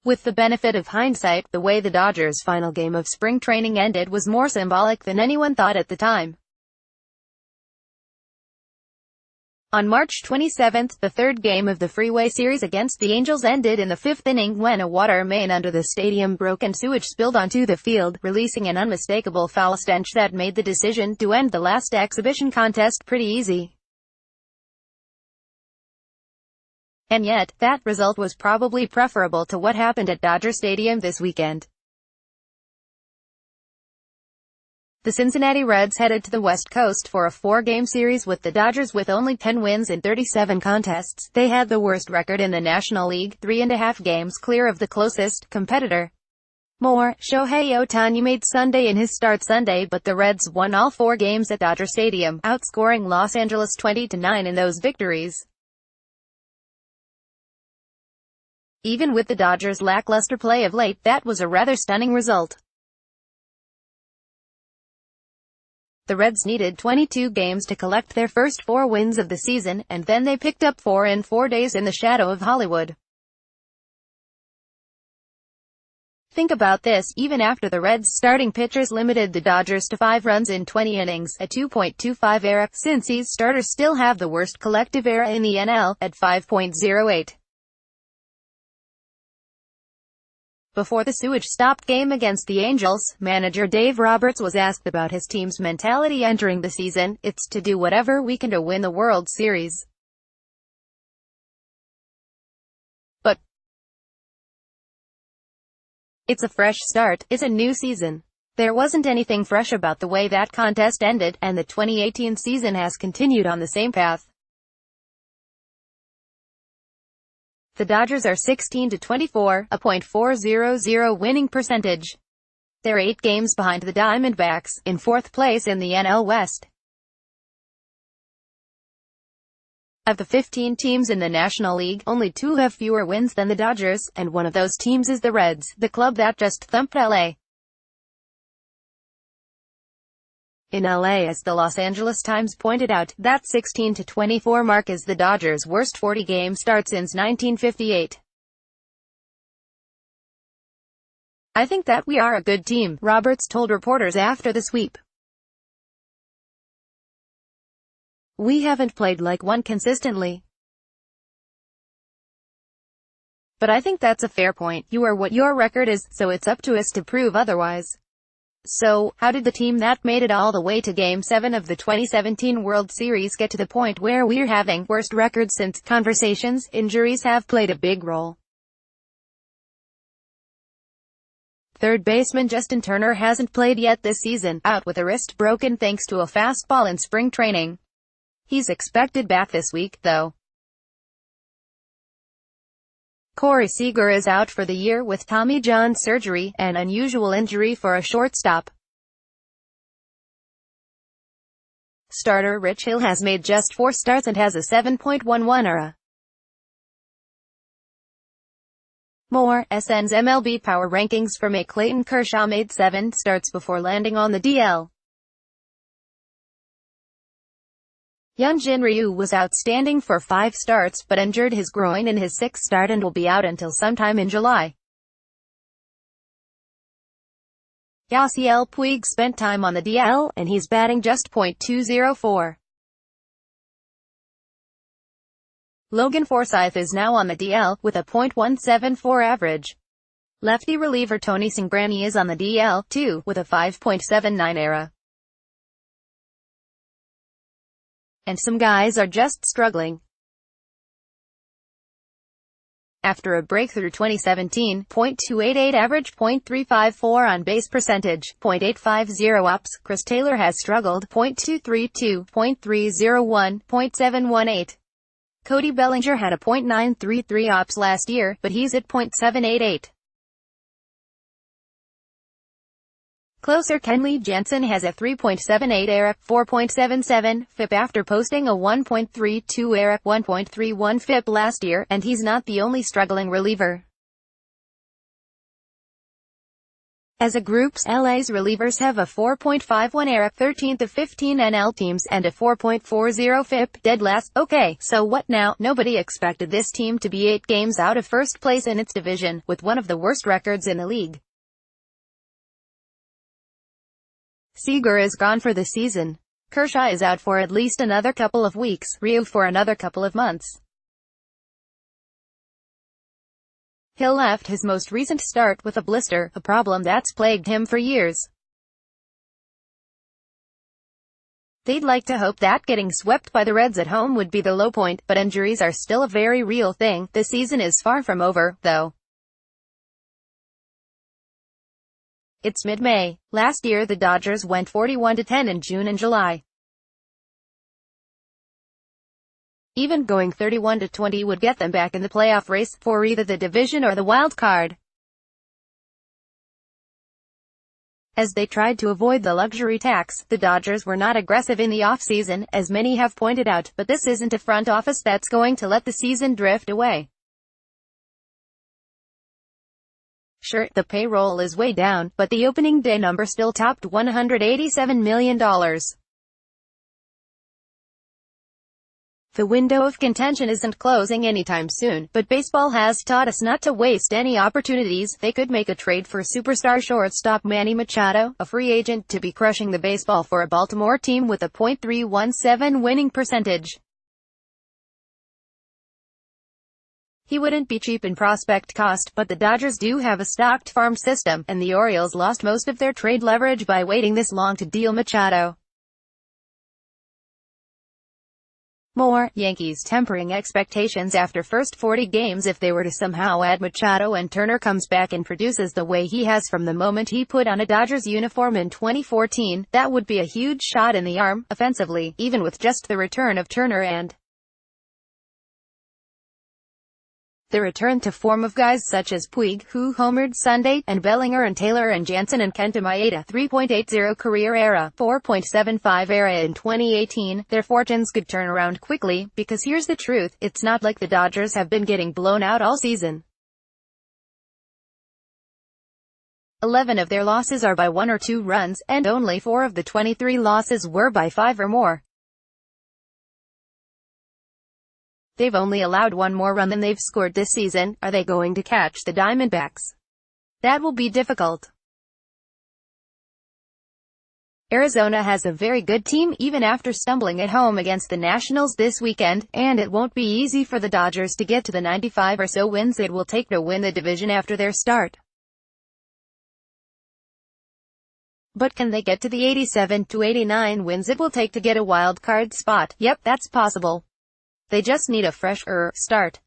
With the benefit of hindsight, the way the Dodgers' final game of spring training ended was more symbolic than anyone thought at the time. On March 27, the third game of the Freeway Series against the Angels ended in the fifth inning when a water main under the stadium broke and sewage spilled onto the field, releasing an unmistakable foul stench that made the decision to end the last exhibition contest pretty easy. And yet, that result was probably preferable to what happened at Dodger Stadium this weekend. The Cincinnati Reds headed to the West Coast for a four-game series with the Dodgers. With only 10 wins in 37 contests, they had the worst record in the National League, 3.5 games clear of the closest competitor. Shohei Ohtani made Sunday in his start Sunday, but the Reds won all four games at Dodger Stadium, outscoring Los Angeles 20-9 in those victories. Even with the Dodgers' lackluster play of late, that was a rather stunning result. The Reds needed 22 games to collect their first 4 wins of the season, and then they picked up 4 in 4 days in the shadow of Hollywood. Think about this, even after the Reds' starting pitchers limited the Dodgers to 5 runs in 20 innings, a 2.25 ERA, Cincy's starters still have the worst collective ERA in the NL, at 5.08. Before the sewage-stopped game against the Angels, manager Dave Roberts was asked about his team's mentality entering the season. "It's to do whatever we can to win the World Series. But it's a fresh start, it's a new season." There wasn't anything fresh about the way that contest ended, and the 2018 season has continued on the same path. The Dodgers are 16-24, a .400 winning percentage. They're 8 games behind the Diamondbacks, in 4th place in the NL West. Of the 15 teams in the National League, only 2 have fewer wins than the Dodgers, and one of those teams is the Reds, the club that just thumped LA. In LA, as the Los Angeles Times pointed out, that 16-24 mark is the Dodgers' worst 40-game start since 1958. "I think that we are a good team," Roberts told reporters after the sweep. "We haven't played like one consistently. But I think that's a fair point. You are what your record is, so it's up to us to prove otherwise." So, how did the team that made it all the way to Game 7 of the 2017 World Series get to the point where we're having worst record since? Conversations, injuries have played a big role. Third baseman Justin Turner hasn't played yet this season, out with a wrist broken thanks to a fastball in spring training. He's expected back this week, though. Corey Seager is out for the year with Tommy John surgery, an unusual injury for a shortstop. Starter Rich Hill has made just 4 starts and has a 7.11 ERA. SN's MLB Power Rankings for May: Clayton Kershaw made 7 starts before landing on the DL. Hyunjin Ryu was outstanding for 5 starts, but injured his groin in his 6th start and will be out until sometime in July. Yasiel Puig spent time on the DL, and he's batting just .204. Logan Forsythe is now on the DL, with a .174 average. Lefty reliever Tony Cingrani is on the DL, too, with a 5.79 ERA. And some guys are just struggling. After a breakthrough 2017, .288 average, .354 on-base percentage, .850 ops, Chris Taylor has struggled, .232, .301, .718. Cody Bellinger had a .933 ops last year, but he's at .788. Closer Kenley Jansen has a 3.78 ERA, 4.77 FIP after posting a 1.32 ERA, 1.31 FIP last year, and he's not the only struggling reliever. As a group, LA's relievers have a 4.51 ERA, 13th of 15 NL teams, and a 4.40 FIP, dead last. Okay, so what now? Nobody expected this team to be 8 games out of first place in its division, with one of the worst records in the league. Seager is gone for the season. Kershaw is out for at least another couple of weeks, Ryu for another couple of months. Hill left his most recent start with a blister, a problem that's plagued him for years. They'd like to hope that getting swept by the Reds at home would be the low point, but injuries are still a very real thing. The season is far from over, though. It's mid-May. Last year the Dodgers went 41-10 in June and July. Even going 31-20 would get them back in the playoff race, for either the division or the wild card. As they tried to avoid the luxury tax, the Dodgers were not aggressive in the offseason, as many have pointed out, but this isn't a front office that's going to let the season drift away. Sure, the payroll is way down, but the opening day number still topped $187 million. The window of contention isn't closing anytime soon, but baseball has taught us not to waste any opportunities. They could make a trade for superstar shortstop Manny Machado, a free agent to be crushing the baseball for a Baltimore team with a .317 winning percentage. He wouldn't be cheap in prospect cost, but the Dodgers do have a stocked farm system, and the Orioles lost most of their trade leverage by waiting this long to deal Machado. More, Yankees tempering expectations after first 40 games. If they were to somehow add Machado and Turner comes back and produces the way he has from the moment he put on a Dodgers uniform in 2014, that would be a huge shot in the arm, offensively, even with just the return of Turner and the return to form of guys such as Puig, who homered Sunday, and Bellinger and Taylor and Jansen and Kenta Maeda. 3.80 career era, 4.75 era in 2018. Their fortunes could turn around quickly, because here's the truth, it's not like the Dodgers have been getting blown out all season. 11 of their losses are by 1 or 2 runs, and only 4 of the 23 losses were by 5 or more. They've only allowed 1 more run than they've scored this season. Are they going to catch the Diamondbacks? That will be difficult. Arizona has a very good team, even after stumbling at home against the Nationals this weekend, and it won't be easy for the Dodgers to get to the 95 or so wins it will take to win the division after their start. But can they get to the 87 to 89 wins it will take to get a wild card spot? Yep, that's possible. They just need a fresh start.